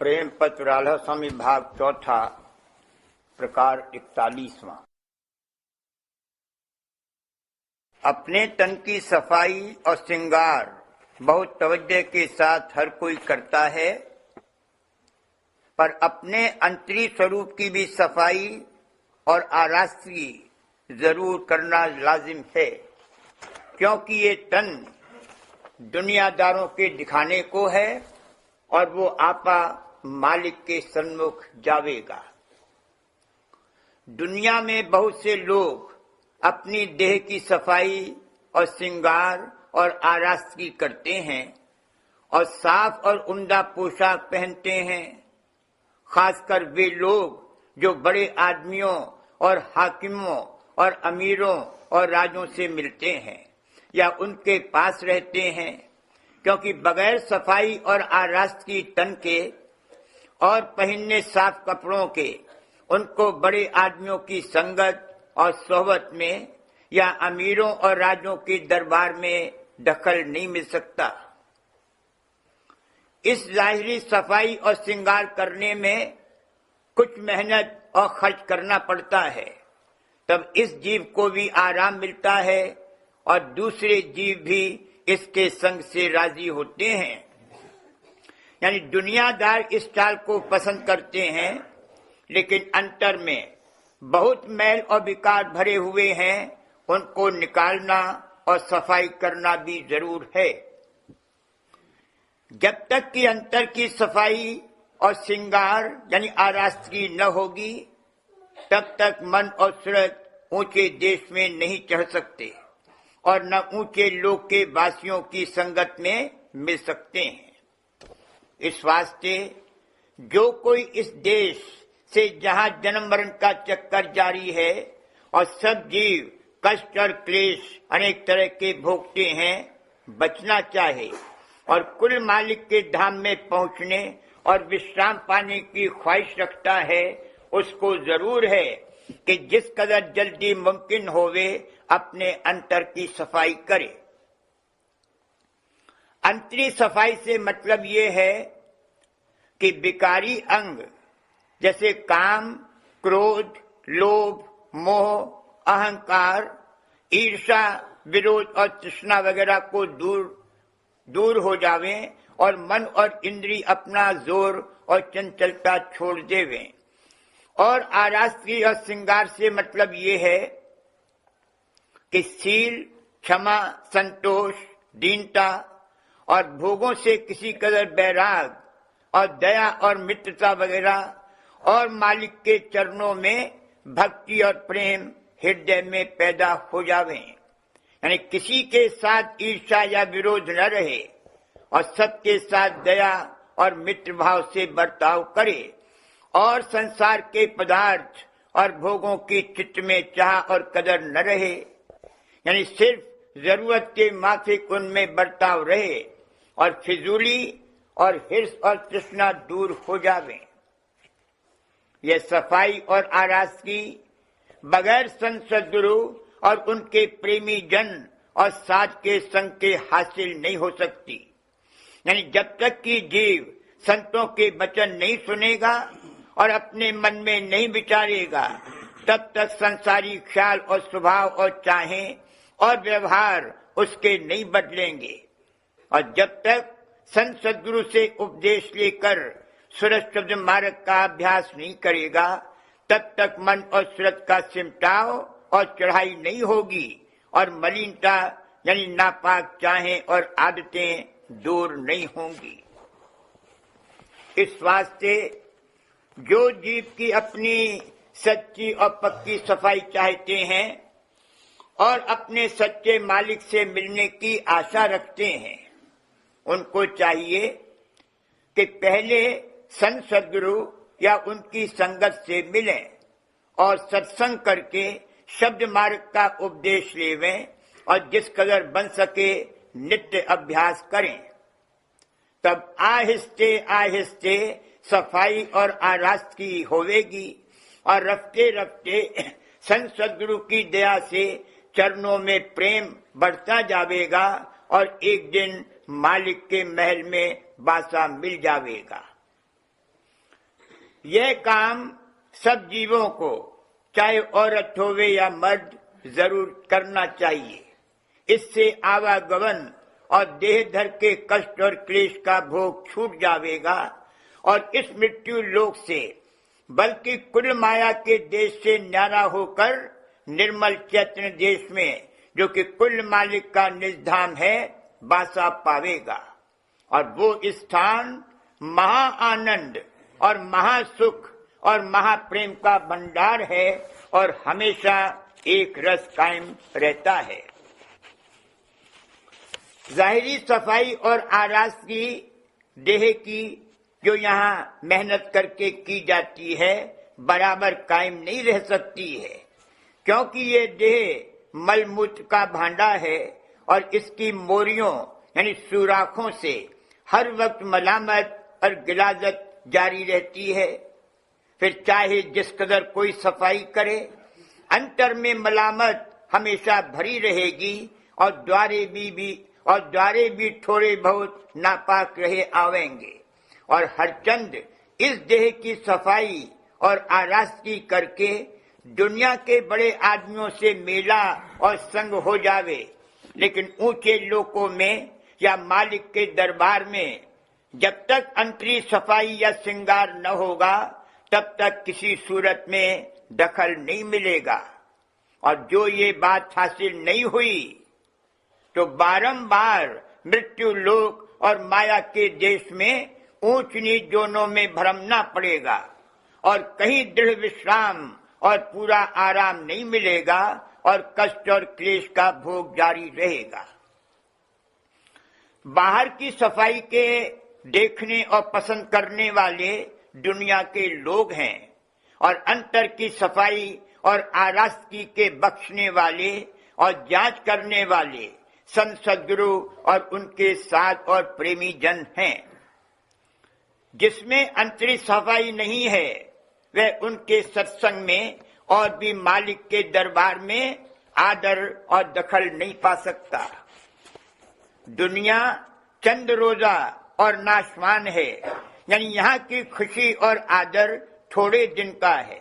प्रेम पत्र राधा स्वामी भाग चौथा प्रकार 41वां। अपने तन की सफाई और श्रृंगार बहुत तवज्जो के साथ हर कोई करता है, पर अपने अंतरी स्वरूप की भी सफाई और आरास्ती जरूर करना लाजिम है, क्योंकि ये तन दुनियादारों के दिखाने को है और वो आपा मालिक के सन्मुख जावेगा। दुनिया में बहुत से लोग अपनी देह की सफाई और श्रृंगार और आरास्ती करते हैं और साफ और उम्दा पोशाक पहनते हैं। खासकर वे लोग जो बड़े आदमियों और हाकिमों और अमीरों और राजों से मिलते हैं या उनके पास रहते हैं, क्योंकि बगैर सफाई और आरास्ती तन के और पहनने साफ कपड़ों के उनको बड़े आदमियों की संगत और सोहबत में या अमीरों और राजों के दरबार में दखल नहीं मिल सकता। इस जाहिरी सफाई और श्रृंगार करने में कुछ मेहनत और खर्च करना पड़ता है, तब इस जीव को भी आराम मिलता है और दूसरे जीव भी इसके संग से राजी होते हैं। यानी दुनियादार इस चाल को पसंद करते हैं, लेकिन अंतर में बहुत मैल और विकार भरे हुए हैं, उनको निकालना और सफाई करना भी जरूर है। जब तक कि अंतर की सफाई और श्रृंगार यानी आरास्ती न होगी, तब तक मन और सूरत ऊंचे देश में नहीं चढ़ सकते और न ऊंचे लोक के वासियों की संगत में मिल सकते हैं। इस वास्ते जो कोई इस देश से जहां जन्म मरण का चक्कर जारी है और सब जीव कष्ट और क्लेश अनेक तरह के भोगते हैं, बचना चाहे और कुल मालिक के धाम में पहुंचने और विश्राम पाने की ख्वाहिश रखता है, उसको जरूर है कि जिस कदर जल्दी मुमकिन होवे अपने अंतर की सफाई करे। अंतरी सफाई से मतलब ये है कि विकारी अंग जैसे काम, क्रोध, लोभ, मोह, अहंकार, ईर्ष्या, विरोध और तृष्णा वगैरह को दूर हो जावे और मन और इंद्री अपना जोर और चंचलता छोड़ देवे। और आरास्ती और श्रृंगार से मतलब ये है कि शील, क्षमा, संतोष, दीनता और भोगों से किसी कदर बैराग और दया और मित्रता वगैरह और मालिक के चरणों में भक्ति और प्रेम हृदय में पैदा हो जावे। यानी किसी के साथ ईर्ष्या या विरोध न रहे और सबके साथ दया और मित्र भाव से बर्ताव करे और संसार के पदार्थ और भोगों की चित्त में चाह और कदर न रहे। यानी सिर्फ जरूरत के माफिक उनमें बर्ताव रहे और फिजूली और हिर्स और तृष्णा दूर हो जावे। यह सफाई और आरास्ती बगैर संत सद्गुरु और उनके प्रेमी जन और साथ के संग के हासिल नहीं हो सकती। यानी जब तक कि जीव संतों के वचन नहीं सुनेगा और अपने मन में नहीं विचारेगा, तब तक संसारी ख्याल और स्वभाव और चाहें और व्यवहार उसके नहीं बदलेंगे। और जब तक संत सद्गुरु से उपदेश लेकर सूरत शब्द मार्ग का अभ्यास नहीं करेगा, तब तक मन और सूरत का सिमटाव और चढ़ाई नहीं होगी और मलिनता यानी नापाक चाहें और आदतें दूर नहीं होंगी। इस वास्ते जो जीव की अपनी सच्ची और पक्की सफाई चाहते हैं और अपने सच्चे मालिक से मिलने की आशा रखते हैं, उनको चाहिए कि पहले संत सद्गुरु या उनकी संगत से मिलें और सत्संग करके शब्द मार्ग का उपदेश लेवें और जिस कदर बन सके नित्य अभ्यास करें। तब आहिस्ते आहिस्ते सफाई और आरास्ती होवेगी और रफ्ते रफ्ते संत सद्गुरु की दया से चरणों में प्रेम बढ़ता जावेगा और एक दिन मालिक के महल में बासा मिल जावेगा। यह काम सब जीवों को, चाहे औरत होवे या मर्द, जरूर करना चाहिए। इससे आवागमन और देह धर के कष्ट और क्लेश का भोग छूट जाएगा और इस मृत्यु लोक से, बल्कि कुल माया के देश से न्यारा होकर निर्मल चैतन्य देश में, जो कि कुल मालिक का निज धाम है, वासा पावेगा। और वो स्थान महा आनंद और महासुख और महाप्रेम का भंडार है और हमेशा एक रस कायम रहता है। जाहिरी सफाई और आरास की देह की जो यहाँ मेहनत करके की जाती है, बराबर कायम नहीं रह सकती है, क्योंकि ये देह मलमूत्र का भांडा है और इसकी मोरियों यानी सुराखों से हर वक्त मलामत और गिलाजत जारी रहती है। फिर चाहे जिस कदर कोई सफाई करे, अंतर में मलामत हमेशा भरी रहेगी और द्वारे भी थोड़े बहुत नापाक रहे आवेंगे। और हरचंद इस देह की सफाई और आरास्ती करके दुनिया के बड़े आदमियों से मेला और संग हो जावे, लेकिन ऊंचे लोकों में या मालिक के दरबार में जब तक अंतरी सफाई या श्रृंगार न होगा, तब तक किसी सूरत में दखल नहीं मिलेगा। और जो ये बात हासिल नहीं हुई, तो बारंबार मृत्यु लोक और माया के देश में ऊंच नीच दोनों में भ्रमना पड़ेगा और कहीं दृढ़ विश्राम और पूरा आराम नहीं मिलेगा और कष्ट और क्लेश का भोग जारी रहेगा। बाहर की सफाई के देखने और पसंद करने वाले दुनिया के लोग हैं और अंतर की सफाई और आरास्ती के बख्शने वाले और जांच करने वाले संत सद्गुरु और उनके साथ और प्रेमी जन हैं। जिसमें अंतरी सफाई नहीं है, वह उनके सत्संग में और भी मालिक के दरबार में आदर और दखल नहीं पा सकता। दुनिया चंद रोजा और नाशवान है, यानी यहाँ की खुशी और आदर थोड़े दिन का है।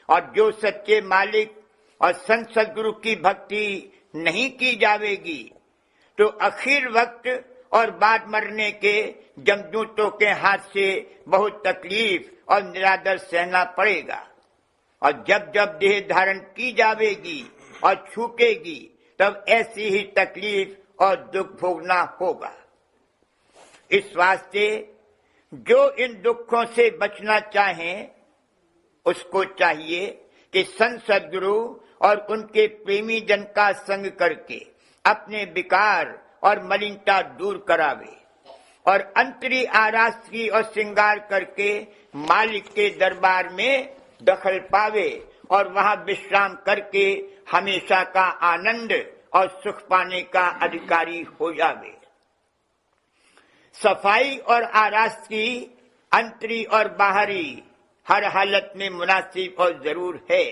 और जो सच्चे मालिक और संत सद्गुरु की भक्ति नहीं की जावेगी, तो आखिर वक्त और बाद मरने के जमदूतों के हाथ से बहुत तकलीफ और निरादर सहना पड़ेगा। और जब जब देह धारण की जावेगी और छूटेगी, तब ऐसी ही तकलीफ और दुख भोगना होगा। इस वास्ते जो इन दुखों से बचना चाहें, उसको चाहिए कि संत सद्गुरु और उनके प्रेमी जन का संग करके अपने विकार और मलिनता दूर करावे और अंतरी आरास्ती और श्रृंगार करके मालिक के दरबार में दखल पावे और वहां विश्राम करके हमेशा का आनंद और सुख पाने का अधिकारी हो जावे। सफाई और आरास्ती अंतरी और बाहरी हर हालत में मुनासिब और जरूर है,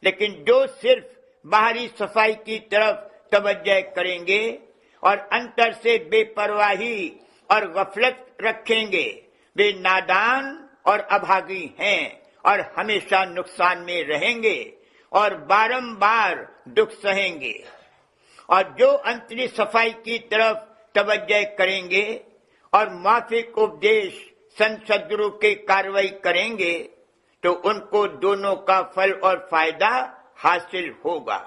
लेकिन जो सिर्फ बाहरी सफाई की तरफ तवज्जो करेंगे और अंतर से बेपरवाही और गफलत रखेंगे, वे नादान और अभागी हैं और हमेशा नुकसान में रहेंगे और बारंबार दुख सहेंगे। और जो अंतरी सफाई की तरफ तवज्जो करेंगे और माफिक उपदेश संत सद्गुरु के कार्रवाई करेंगे, तो उनको दोनों का फल और फायदा हासिल होगा।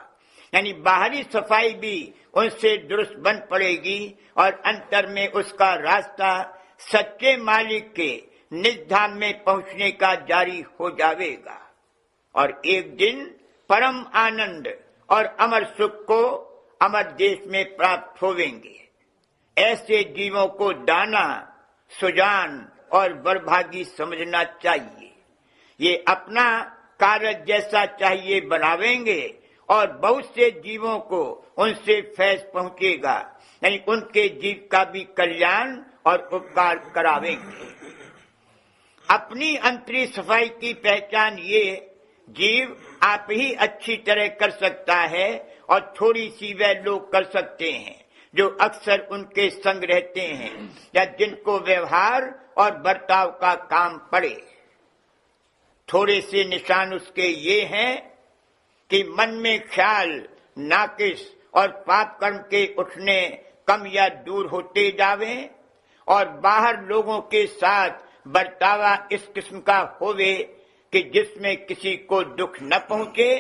यानी बाहरी सफाई भी उनसे दुरुस्त बन पड़ेगी और अंतर में उसका रास्ता सच्चे मालिक के निज धाम में पहुंचने का जारी हो जाएगा और एक दिन परम आनंद और अमर सुख को अमर देश में प्राप्त होवेंगे। ऐसे जीवों को दाना, सुजान और बरभागी समझना चाहिए। ये अपना कार्य जैसा चाहिए बनावेंगे और बहुत से जीवों को उनसे फैज पहुंचेगा, यानी उनके जीव का भी कल्याण और उपकार करावेंगे। अपनी अंतरी सफाई की पहचान ये जीव आप ही अच्छी तरह कर सकता है और थोड़ी सी वह लोग कर सकते हैं जो अक्सर उनके संग रहते हैं या जिनको व्यवहार और बर्ताव का काम पड़े। थोड़े से निशान उसके ये हैं कि मन में ख्याल नाकिस और पाप कर्म के उठने कम या दूर होते जावे और बाहर लोगों के साथ बर्तावा इस किस्म का होवे कि जिसमें किसी को दुख न पहुंचे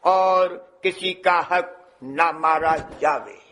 और किसी का हक न मारा जावे।